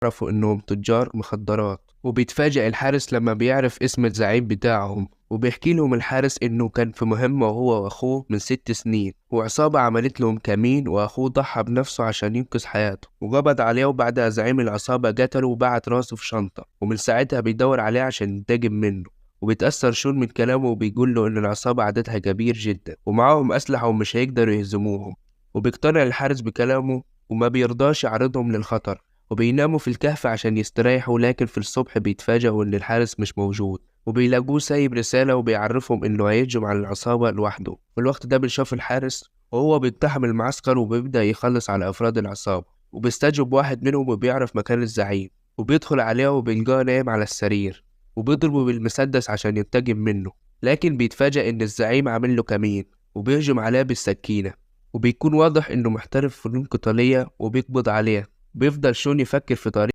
يعرفوا إنهم تجار مخدرات. وبيتفاجئ الحارس لما بيعرف اسم الزعيم بتاعهم، وبيحكي لهم الحارس إنه كان في مهمة هو وأخوه من 6 سنين، وعصابة عملت لهم كمين وأخوه ضحى بنفسه عشان ينقذ حياته وقبض عليه. وبعدها زعيم العصابة قتله وبعت راسه في شنطة، ومن ساعتها بيدور عليه عشان ينتقم منه. وبيتأثر شون من كلامه وبيقول له إن العصابة عددها كبير جدا ومعاهم أسلحة ومش هيقدروا يهزموهم. وبيقتنع الحارس بكلامه وما بيرضاش يعرضهم للخطر، وبيناموا في الكهف عشان يستريحوا. لكن في الصبح بيتفاجئوا إن الحارس مش موجود، وبيلاقوه سايب رسالة وبيعرفهم إنه هيهجم على العصابة لوحده. في الوقت ده بنشوف الحارس وهو بيقتحم المعسكر وبيبدأ يخلص على أفراد العصابة، وبيستجوب واحد منهم وبيعرف مكان الزعيم، وبيدخل عليه وبيلقاه نايم على السرير، وبيضربه بالمسدس عشان ينتقم منه. لكن بيتفاجأ إن الزعيم عامل له كمين وبيهجم عليه بالسكينة، وبيكون واضح إنه محترف فنون قتالية وبيقبض عليه. بيفضل شون يفكر في طريقة